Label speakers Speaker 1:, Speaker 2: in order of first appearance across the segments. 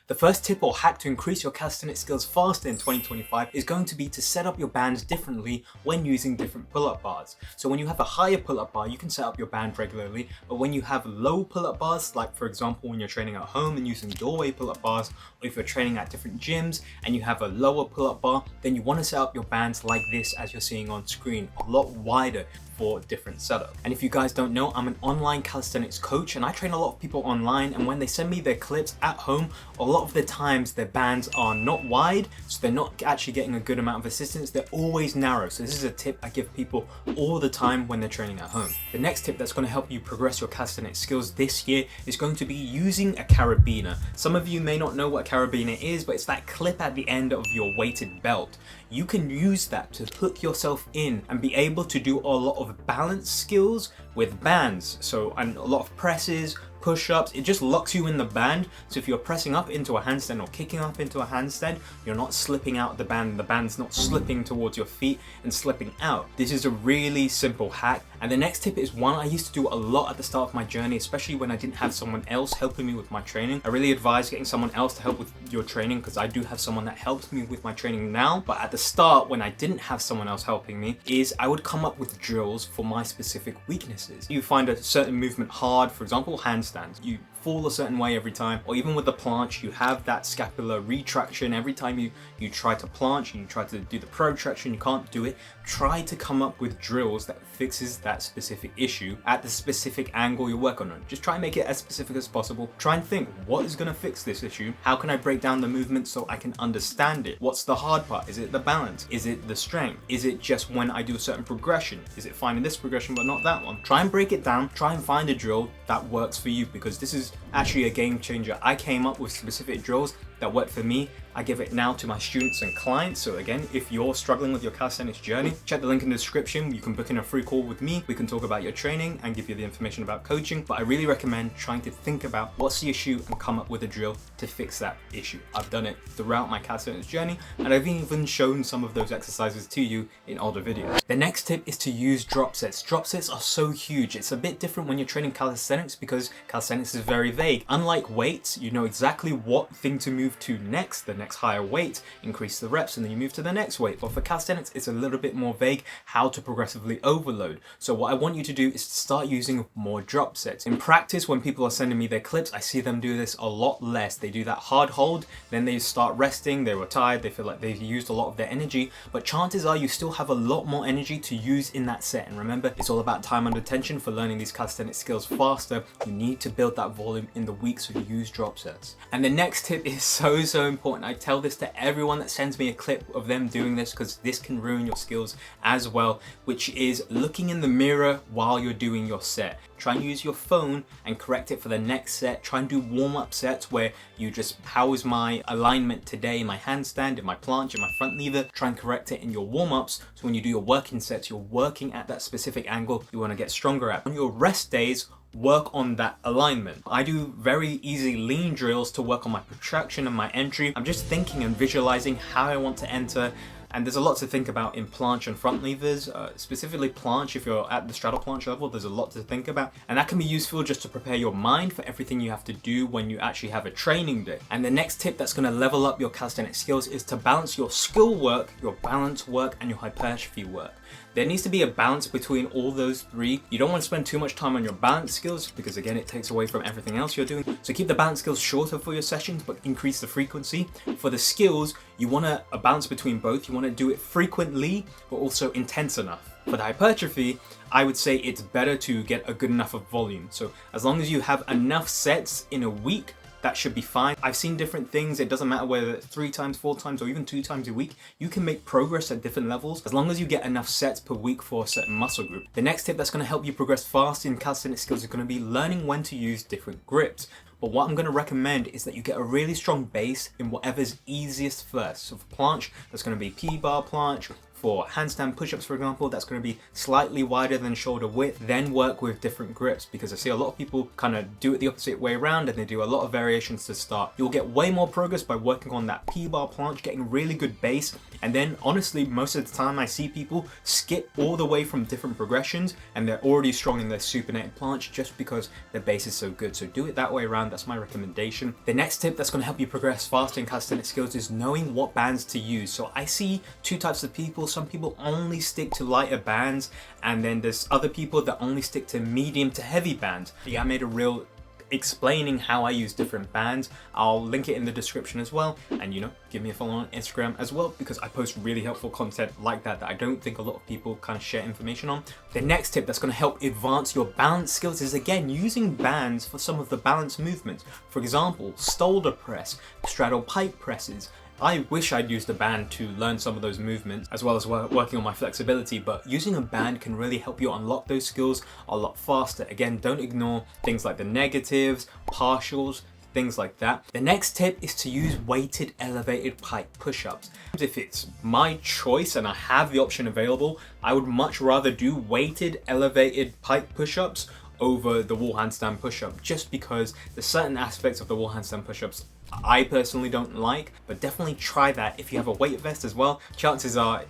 Speaker 1: The first tip or hack to increase your calisthenics skills faster in 2025 is going to be to set up your bands differently when using different pull-up bars. So when you have a higher pull-up bar, you can set up your band regularly, but when you have low pull-up bars, like for example when you're training at home and using doorway pull-up bars, or if you're training at different gyms and you have a lower pull-up bar, then you want to set up your bands like this as you're seeing on screen, a lot wider for different setup. And if you guys don't know, I'm an online calisthenics coach and I train a lot of people online, and when they send me their clips at home, a lot of the times their bands are not wide, so they're not actually getting a good amount of assistance. They're always narrow. So this is a tip I give people all the time when they're training at home. The next tip that's going to help you progress your calisthenics skills this year is going to be using a carabiner. Some of you may not know what a carabiner is, but it's that clip at the end of your weighted belt. You can use that to hook yourself in and be able to do a lot of balance skills with bands. So, and a lot of presses, push-ups, it just locks you in the band. So if you're pressing up into a handstand or kicking up into a handstand, you're not slipping out the band's not slipping towards your feet and slipping out. This is a really simple hack. And the next tip is one I used to do a lot at the start of my journey, especially when I didn't have someone else helping me with my training. I really advise getting someone else to help with your training, because I do have someone that helps me with my training now. But at the start, when I didn't have someone else helping me, is I would come up with drills for my specific weaknesses. You find a certain movement hard, for example, handstands. You fall a certain way every time, or even with the planche, you have that scapular retraction every time you try to planche and you try to do the protraction, you can't do it. Try to come up with drills that fixes that specific issue at the specific angle you're working on. Just try and make it as specific as possible. Try and think, what is going to fix this issue? How can I break down the movement so I can understand it? What's the hard part? Is it the balance? Is it the strength? Is it just when I do a certain progression? Is it finding this progression but not that one? Try and break it down. Try and find a drill that works for you, because this is actually a game changer. I came up with specific drills that work for me. I give it now to my students and clients. So again, if you're struggling with your calisthenics journey, check the link in the description. You can book in a free call with me. We can talk about your training and give you the information about coaching. But I really recommend trying to think about what's the issue and come up with a drill to fix that issue. I've done it throughout my calisthenics journey, and I've even shown some of those exercises to you in older videos. The next tip is to use drop sets. Drop sets are so huge. It's a bit different when you're training calisthenics, because calisthenics is very vague. Unlike weights, you know exactly what thing to move to next, the next higher weight, increase the reps, and then you move to the next weight. But for calisthenics, it's a little bit more vague how to progressively overload. So what I want you to do is to start using more drop sets. In practice, when people are sending me their clips, I see them do this a lot less. They do that hard hold, then they start resting, they were tired, they feel like they've used a lot of their energy, but chances are you still have a lot more energy to use in that set. And remember, it's all about time under tension. For learning these calisthenics skills faster, you need to build that volume in the week, so you use drop sets. And the next tip is so important. I tell this to everyone that sends me a clip of them doing this, because this can ruin your skills as well, which is looking in the mirror while you're doing your set. Try and use your phone and correct it for the next set. Try and do warm-up sets where you just, how is my alignment today in my handstand, in my planche, in my front lever? Try and correct it in your warm-ups, so when you do your working sets, you're working at that specific angle you want to get stronger at. On your rest days, work on that alignment. I do very easy lean drills to work on my protraction and my entry. I'm just thinking and visualizing how I want to enter. And there's a lot to think about in planche and front levers, specifically planche. If you're at the straddle planche level, there's a lot to think about, and that can be useful just to prepare your mind for everything you have to do when you actually have a training day. And the next tip that's going to level up your calisthenics skills is to balance your skill work, your balance work, and your hypertrophy work. There needs to be a balance between all those three. You don't want to spend too much time on your balance skills, because again, it takes away from everything else you're doing. So keep the balance skills shorter for your sessions, but increase the frequency. For the skills, you want a balance between both. You want to do it frequently, but also intense enough. For the hypertrophy, I would say it's better to get a good enough of volume. So as long as you have enough sets in a week, that should be fine. I've seen different things. It doesn't matter whether it's 3 times, 4 times, or even 2 times a week. You can make progress at different levels as long as you get enough sets per week for a certain muscle group. The next tip that's going to help you progress fast in calisthenics skills is going to be learning when to use different grips. But what I'm going to recommend is that you get a really strong base in whatever's easiest first. So for planche, that's going to be P-bar planche. For handstand push-ups, for example, that's going to be slightly wider than shoulder width. Then work with different grips, because I see a lot of people kind of do it the opposite way around and they do a lot of variations to start. You'll get way more progress by working on that P-bar planche, getting really good base, and then honestly, most of the time I see people skip all the way from different progressions and they're already strong in their supinated planche just because their base is so good. So do it that way around. That's my recommendation. The next tip that's going to help you progress faster in calisthenic skills is knowing what bands to use. So I see two types of people. Some people only stick to lighter bands, and then there's other people that only stick to medium to heavy bands. Yeah, I made a reel explaining how I use different bands. I'll link it in the description as well, and give me a follow on Instagram as well, because I post really helpful content like that I don't think a lot of people kind of share information on. The next tip that's going to help advance your balance skills is again using bands for some of the balance movements. For example, shoulder press, straddle pike presses. I wish I'd used a band to learn some of those movements, as well as working on my flexibility, but using a band can really help you unlock those skills a lot faster. Again, don't ignore things like the negatives, partials, things like that. The next tip is to use weighted elevated pike push-ups. If it's my choice and I have the option available, I would much rather do weighted elevated pike push-ups over the wall handstand push-up, just because there's certain aspects of the wall handstand push-ups I personally don't like, but definitely try that. If you have a weight vest as well, chances are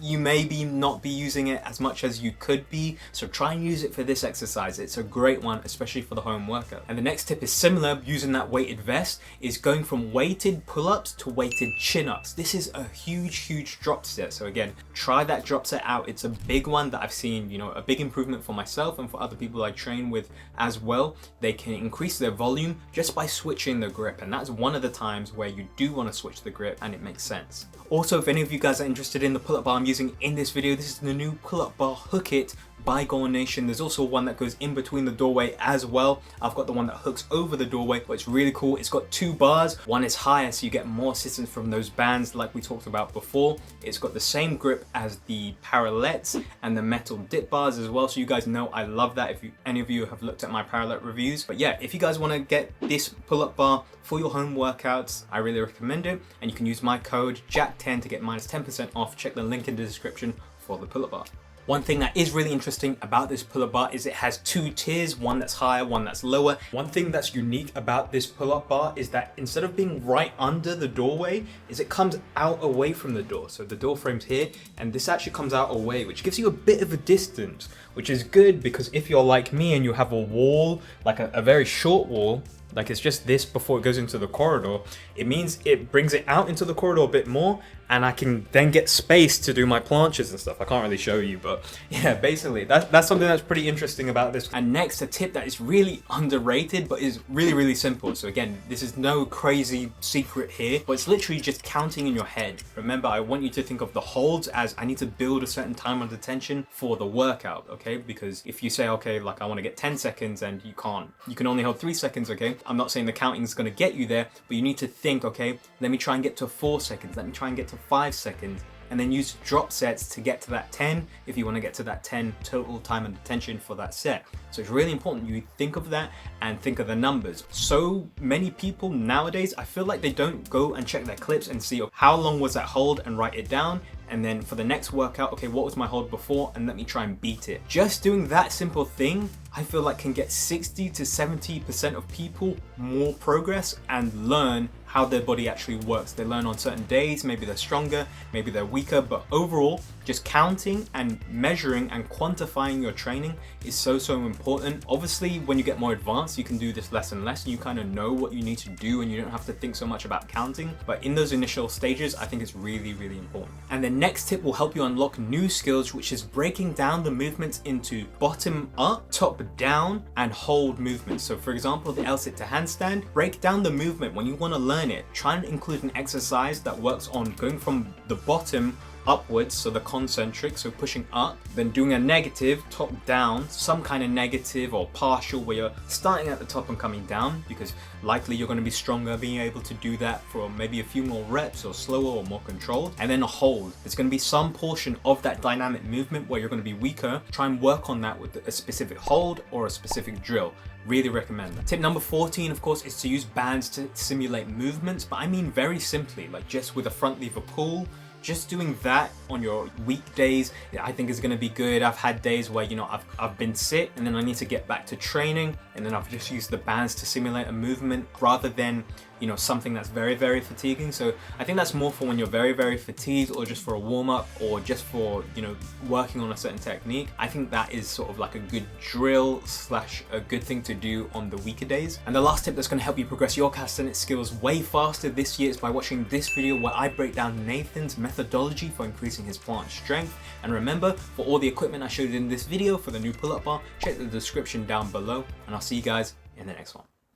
Speaker 1: you maybe not be using it as much as you could be, so try and use it for this exercise. It's a great one, especially for the home workout. And the next tip is similar, using that weighted vest, is going from weighted pull-ups to weighted chin-ups. This is a huge drop set, so again, try that drop set out. It's a big one that I've seen, a big improvement for myself and for other people I train with as well. They can increase their volume just by switching the grip, and that's one of the times where you do want to switch the grip and it makes sense. Also, if any of you guys are interested in the pull-up bar I'm using in this video, this is the new pull-up bar Hook It by Goal Nation. There's also one that goes in between the doorway as well. I've got the one that hooks over the doorway, but it's really cool. It's got two bars. One is higher, so you get more assistance from those bands like we talked about before. It's got the same grip as the parallettes and the metal dip bars as well, so you guys know I love that if any of you have looked at my parallette reviews. But yeah, if you guys want to get this pull-up bar for your home workouts, I really recommend it, and you can use my code JACK10 to get minus 10% off. Check the link in the description for the pull-up bar. One thing that is really interesting about this pull-up bar is it has two tiers, one that's higher, one that's lower. One thing that's unique about this pull-up bar is that instead of being right under the doorway, is it comes out away from the door. So the door frame's here, and this actually comes out away, which gives you a bit of a distance, which is good because if you're like me and you have a wall, like a very short wall, like it's just this before it goes into the corridor, it means it brings it out into the corridor a bit more, and I can then get space to do my planches and stuff. I can't really show you, but yeah, basically that's something that's pretty interesting about this. And next, a tip that is really underrated but is really simple. So again, this is no crazy secret here, but it's literally just counting in your head. Remember, I want you to think of the holds as I need to build a certain time under tension for the workout, okay? Because if you say, okay, like I want to get 10 seconds and you can't, you can only hold 3 seconds, okay? I'm not saying the counting is going to get you there, but you need to think, okay, let me try and get to 4 seconds, let me try and get to 5 seconds, and then use drop sets to get to that 10 if you want to get to that 10 total time and attention for that set. So it's really important you think of that and think of the numbers. So many people nowadays, I feel like they don't go and check their clips and see how long was that hold and write it down, and then for the next workout, okay, what was my hold before, and let me try and beat it. Just doing that simple thing, I feel like can get 60 to 70% of people more progress and learn how their body actually works. They learn on certain days, maybe they're stronger, maybe they're weaker, but overall, just counting and measuring and quantifying your training is so important. Obviously, when you get more advanced, you can do this less and less, and you kind of know what you need to do and you don't have to think so much about counting. But in those initial stages, I think it's really important. And the next tip will help you unlock new skills, which is breaking down the movements into bottom up, top down, and hold movements. So for example, the L-sit to handstand, break down the movement. When you want to learn it, try and include an exercise that works on going from the bottom upwards, so the concentric, so pushing up, then doing a negative top down, some kind of negative or partial where you're starting at the top and coming down, because likely you're going to be stronger being able to do that for maybe a few more reps or slower or more controlled. And then a hold, there's going to be some portion of that dynamic movement where you're going to be weaker. Try and work on that with a specific hold or a specific drill. Really recommend that. Tip number 14, of course, is to use bands to simulate movements, but I mean very simply, like just with a front lever pull, just doing that on your weekdays, I think is going to be good. I've had days where, you know, I've been sick and then I need to get back to training, and then I've just used the bands to simulate a movement rather than, you know, something that's very, very fatiguing. So I think that's more for when you're very, very fatigued, or just for a warm up, or just for, you know, working on a certain technique. I think that is sort of like a good drill slash a good thing to do on the weaker days. And the last tip that's going to help you progress your calisthenics skills way faster this year is by watching this video where I break down Nathan's methodology for increasing his planche strength. And remember, for all the equipment I showed in this video for the new pull-up bar, check the description down below, and I'll see you guys in the next one.